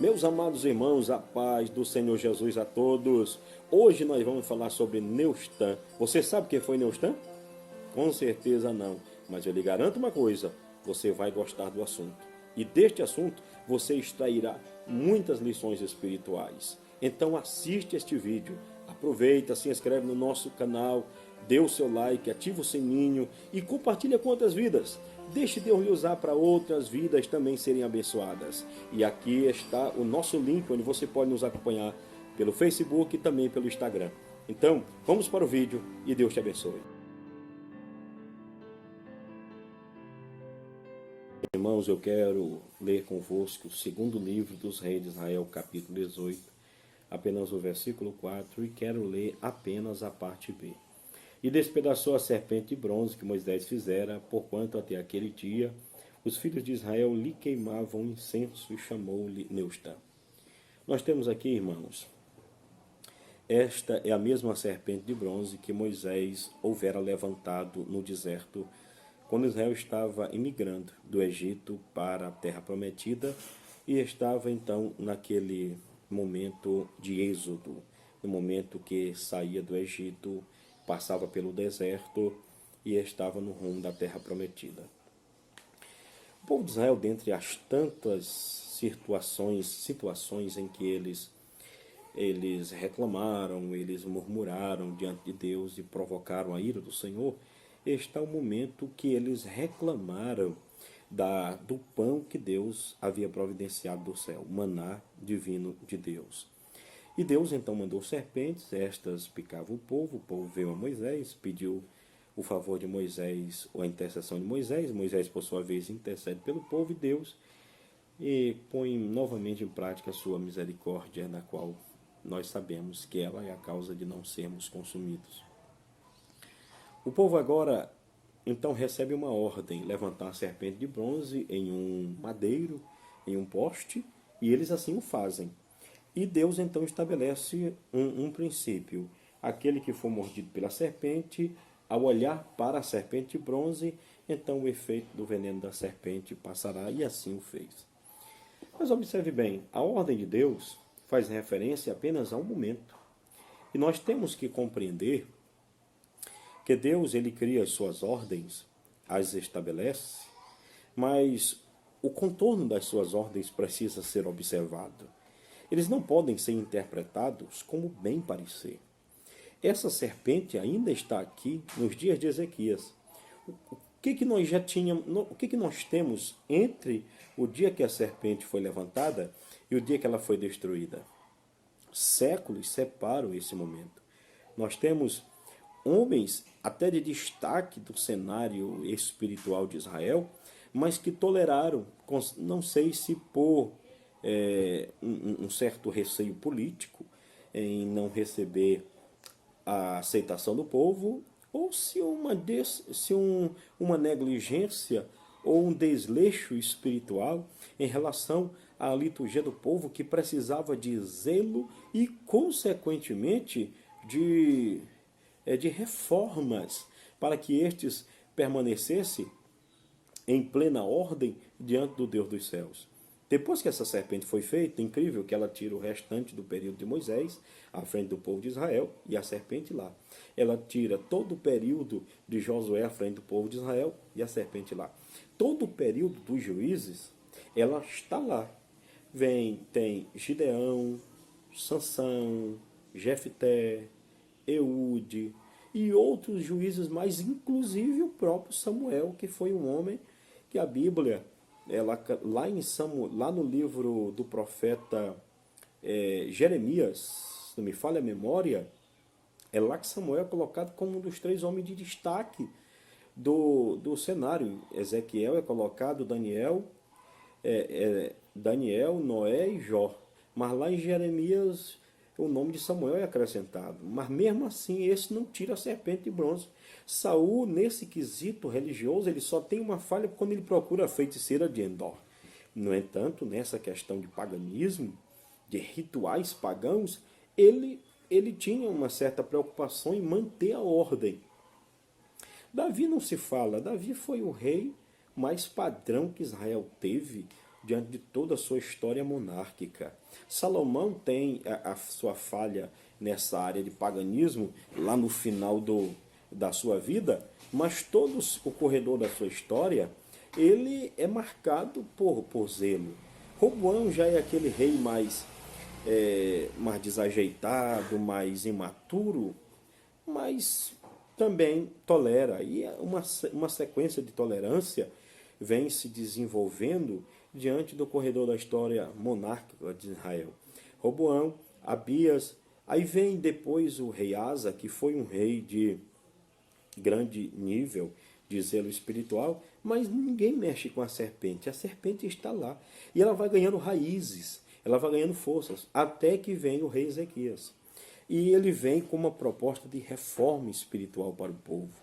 Meus amados irmãos, a paz do Senhor Jesus a todos. Hoje nós vamos falar sobre Neustan. Você sabe quem foi Neustan? Com certeza não, mas eu lhe garanto uma coisa, você vai gostar do assunto. E deste assunto você extrairá muitas lições espirituais. Então assiste este vídeo, aproveita, se inscreve no nosso canal, dê o seu like, ativa o sininho e compartilha com outras vidas. Deixe Deus lhe usar para outras vidas também serem abençoadas. E aqui está o nosso link onde você pode nos acompanhar pelo Facebook e também pelo Instagram. Então, vamos para o vídeo e Deus te abençoe. Irmãos, eu quero ler convosco o segundo livro dos reis de Israel, capítulo 18, apenas o versículo 4, e quero ler apenas a parte B. E despedaçou a serpente de bronze que Moisés fizera, porquanto até aquele dia os filhos de Israel lhe queimavam incenso e chamou-lhe Neustan. Nós temos aqui, irmãos, esta é a mesma serpente de bronze que Moisés houvera levantado no deserto, quando Israel estava imigrando do Egito para a terra prometida e estava então naquele momento de êxodo, no momento que saía do Egito, passava pelo deserto e estava no rumo da terra prometida. O povo de Israel, dentre as tantas situações em que eles reclamaram, eles murmuraram diante de Deus e provocaram a ira do Senhor, está o momento que eles reclamaram do pão que Deus havia providenciado do céu, o maná divino de Deus. E Deus então mandou serpentes, estas picavam o povo veio a Moisés, pediu o favor de Moisés, ou a intercessão de Moisés, Moisés por sua vez intercede pelo povo e Deus e põe novamente em prática a sua misericórdia, na qual nós sabemos que ela é a causa de não sermos consumidos. O povo agora então recebe uma ordem, levantar a serpente de bronze em um madeiro, em um poste, e eles assim o fazem. E Deus então estabelece um princípio. Aquele que for mordido pela serpente, ao olhar para a serpente de bronze, então o efeito do veneno da serpente passará, e assim o fez. Mas observe bem, a ordem de Deus faz referência apenas ao momento. E nós temos que compreender que Deus ele cria as suas ordens, as estabelece, mas o contorno das suas ordens precisa ser observado. Eles não podem ser interpretados como bem parecer. Essa serpente ainda está aqui nos dias de Ezequias. O que nós já tínhamos, o que nós temos entre o dia que a serpente foi levantada e o dia que ela foi destruída? Séculos separam esse momento. Nós temos homens até de destaque do cenário espiritual de Israel, mas que toleraram, não sei se por um certo receio político em não receber a aceitação do povo, ou se uma negligência ou um desleixo espiritual em relação à liturgia do povo, que precisava de zelo e, consequentemente, de reformas para que estes permanecessem em plena ordem diante do Deus dos céus. Depois que essa serpente foi feita, incrível que ela tira o restante do período de Moisés à frente do povo de Israel e a serpente lá. Ela tira todo o período de Josué à frente do povo de Israel e a serpente lá. Todo o período dos juízes, ela está lá. Tem Gideão, Sansão, Jefté, Eude e outros juízes mais, inclusive o próprio Samuel, que foi um homem que a Bíblia, lá no livro do profeta Jeremias, se não me falha a memória, é lá que Samuel é colocado como um dos 3 homens de destaque do cenário. Ezequiel é colocado Daniel, Noé e Jó. Mas lá em Jeremias o nome de Samuel é acrescentado. Mas mesmo assim, esse não tira a serpente de bronze. Saul, nesse quesito religioso, ele só tem uma falha quando ele procura a feiticeira de Endor. No entanto, nessa questão de paganismo, de rituais pagãos, ele tinha uma certa preocupação em manter a ordem. Davi não se fala. Davi foi o rei mais padrão que Israel teve, diante de toda a sua história monárquica. Salomão tem a sua falha nessa área de paganismo lá no final da sua vida, mas todo o corredor da sua história, ele é marcado por zelo. Roboão já é aquele rei mais desajeitado, mais imaturo, mas também tolera. E uma sequência de tolerância vem se desenvolvendo diante do corredor da história monárquica de Israel. Roboão, Abias, aí vem depois o rei Asa, que foi um rei de grande nível de zelo espiritual, mas ninguém mexe com a serpente está lá. E ela vai ganhando raízes, ela vai ganhando forças, até que vem o rei Ezequias. E ele vem com uma proposta de reforma espiritual para o povo.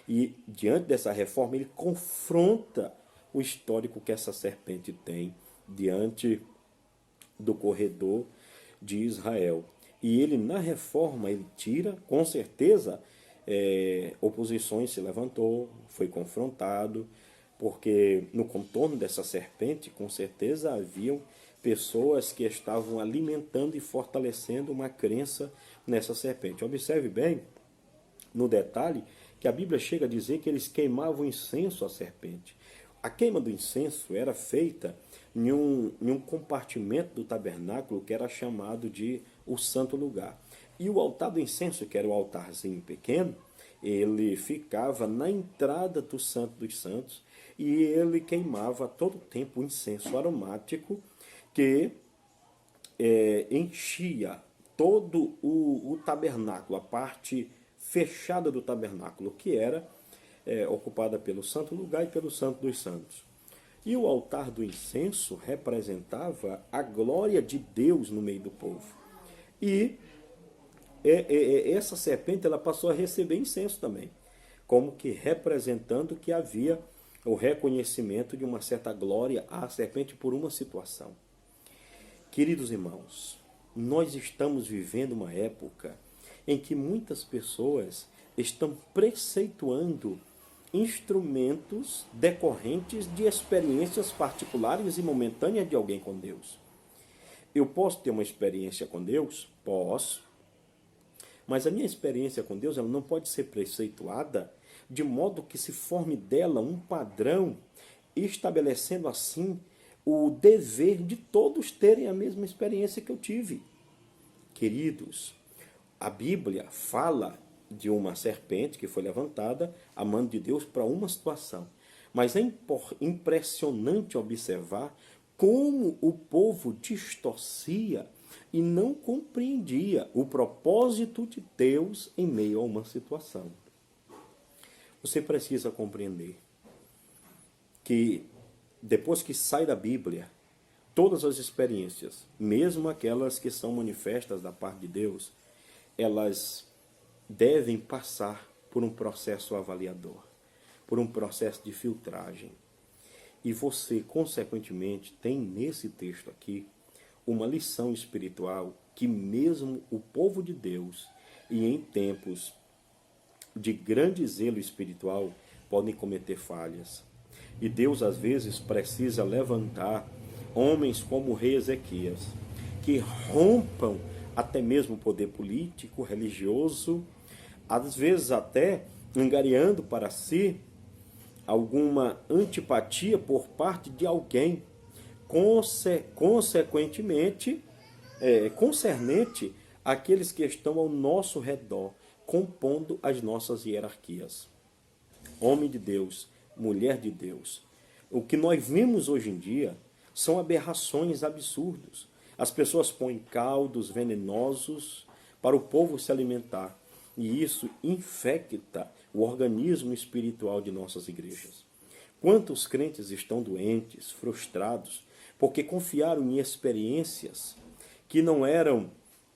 E diante dessa reforma, ele confronta o histórico que essa serpente tem diante do corredor de Israel. E ele, na reforma, ele tira, com certeza, oposições se levantou, foi confrontado, porque no contorno dessa serpente, com certeza, haviam pessoas que estavam alimentando e fortalecendo uma crença nessa serpente. Observe bem, no detalhe, que a Bíblia chega a dizer que eles queimavam incenso à serpente. A queima do incenso era feita em um compartimento do tabernáculo que era chamado de o santo lugar. E o altar do incenso, que era o altarzinho pequeno, ele ficava na entrada do Santo dos Santos e ele queimava a todo tempo o incenso aromático que enchia todo o tabernáculo, a parte fechada do tabernáculo, que era ocupada pelo santo lugar e pelo Santo dos Santos. E o altar do incenso representava a glória de Deus no meio do povo. E essa serpente ela passou a receber incenso também, como que representando que havia o reconhecimento de uma certa glória à serpente por uma situação. Queridos irmãos, nós estamos vivendo uma época em que muitas pessoas estão preceituando instrumentos decorrentes de experiências particulares e momentâneas de alguém com Deus. Eu posso ter uma experiência com Deus? Posso. Mas a minha experiência com Deus ela não pode ser preceituada de modo que se forme dela um padrão, estabelecendo assim o dever de todos terem a mesma experiência que eu tive. Queridos, a Bíblia fala de uma serpente que foi levantada a mão de Deus para uma situação. Mas é impressionante observar como o povo distorcia e não compreendia o propósito de Deus em meio a uma situação. Você precisa compreender que depois que sai da Bíblia, todas as experiências, mesmo aquelas que são manifestas da parte de Deus, elas devem passar por um processo avaliador, por um processo de filtragem. E você, consequentemente, tem nesse texto aqui uma lição espiritual que mesmo o povo de Deus, e em tempos de grande zelo espiritual, podem cometer falhas. E Deus, às vezes, precisa levantar homens como o rei Ezequias, que rompam até mesmo o poder político, religioso, às vezes até angariando para si alguma antipatia por parte de alguém, consequentemente, concernente àqueles que estão ao nosso redor, compondo as nossas hierarquias. Homem de Deus, mulher de Deus. O que nós vemos hoje em dia são aberrações absurdas. As pessoas põem caldos venenosos para o povo se alimentar. E isso infecta o organismo espiritual de nossas igrejas. Quantos crentes estão doentes, frustrados, porque confiaram em experiências que não eram,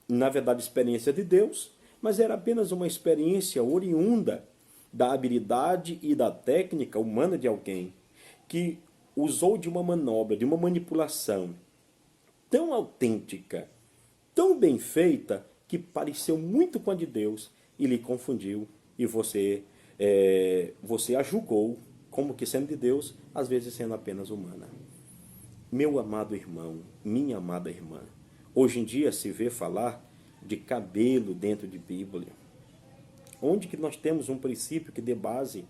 na verdade, experiência de Deus, mas era apenas uma experiência oriunda da habilidade e da técnica humana de alguém que usou de uma manobra, de uma manipulação tão autêntica, tão bem feita, que pareceu muito com a de Deus e lhe confundiu, e você a julgou como que sendo de Deus, às vezes sendo apenas humana. Meu amado irmão, minha amada irmã, hoje em dia se vê falar de cabelo dentro de Bíblia. Onde que nós temos um princípio que dê base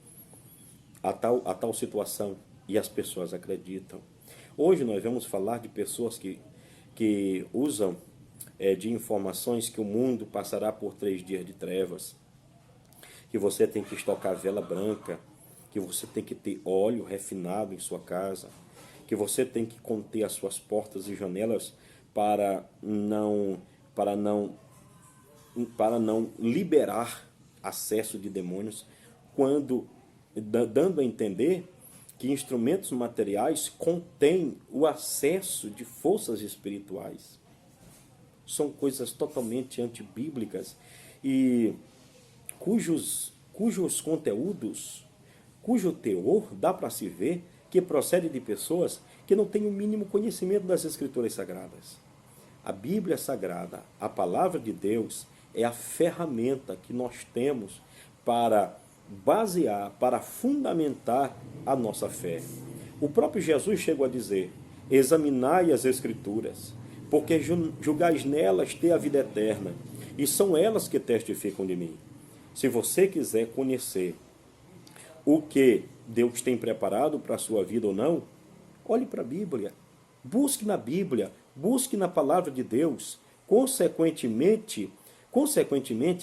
a tal situação e as pessoas acreditam? Hoje nós vamos falar de pessoas que usam de informações que o mundo passará por 3 dias de trevas, que você tem que estocar vela branca, que você tem que ter óleo refinado em sua casa, que você tem que conter as suas portas e janelas para não liberar acesso de demônios, quando dando a entender que instrumentos materiais contêm o acesso de forças espirituais. São coisas totalmente antibíblicas e cujos conteúdos, cujo teor dá para se ver que procede de pessoas que não têm o mínimo conhecimento das Escrituras Sagradas. A Bíblia Sagrada, a Palavra de Deus, é a ferramenta que nós temos para basear, para fundamentar a nossa fé. O próprio Jesus chegou a dizer: examinai as Escrituras, porque julgais nelas ter a vida eterna, e são elas que testificam de mim. Se você quiser conhecer o que Deus tem preparado para a sua vida ou não, olhe para a Bíblia, busque na Bíblia, busque na Palavra de Deus. Consequentemente,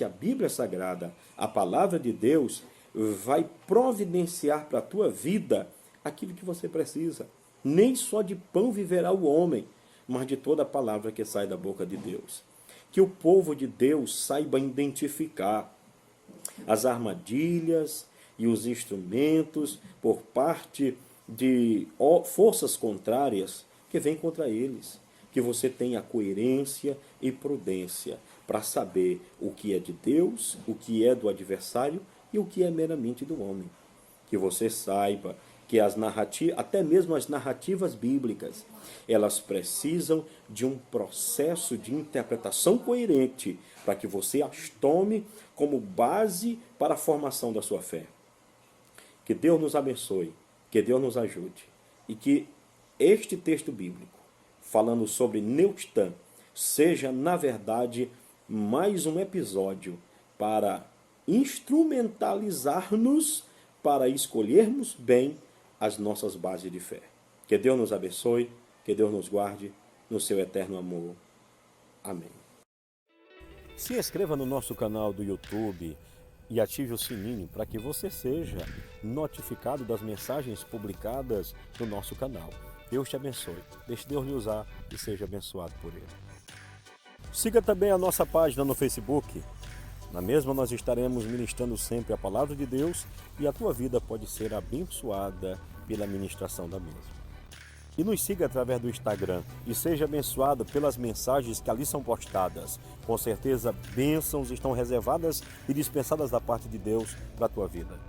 a Bíblia Sagrada, a Palavra de Deus, vai providenciar para a tua vida aquilo que você precisa. Nem só de pão viverá o homem, mas de toda a palavra que sai da boca de Deus. Que o povo de Deus saiba identificar as armadilhas e os instrumentos por parte de forças contrárias que vêm contra eles. Que você tenha coerência e prudência para saber o que é de Deus, o que é do adversário e o que é meramente do homem. Que você saiba que até mesmo as narrativas bíblicas, elas precisam de um processo de interpretação coerente para que você as tome como base para a formação da sua fé. Que Deus nos abençoe, que Deus nos ajude e que este texto bíblico, falando sobre Nehushtan, seja, na verdade, mais um episódio para instrumentalizar-nos para escolhermos bem as nossas bases de fé. Que Deus nos abençoe, que Deus nos guarde no seu eterno amor. Amém. Se inscreva no nosso canal do YouTube e ative o sininho para que você seja notificado das mensagens publicadas no nosso canal. Deus te abençoe. Deixe Deus lhe usar e seja abençoado por Ele. Siga também a nossa página no Facebook. Na mesma nós estaremos ministrando sempre a Palavra de Deus e a tua vida pode ser abençoada pela ministração da mesma. E nos siga através do Instagram e seja abençoado pelas mensagens que ali são postadas. Com certeza, bênçãos estão reservadas e dispensadas da parte de Deus para a tua vida.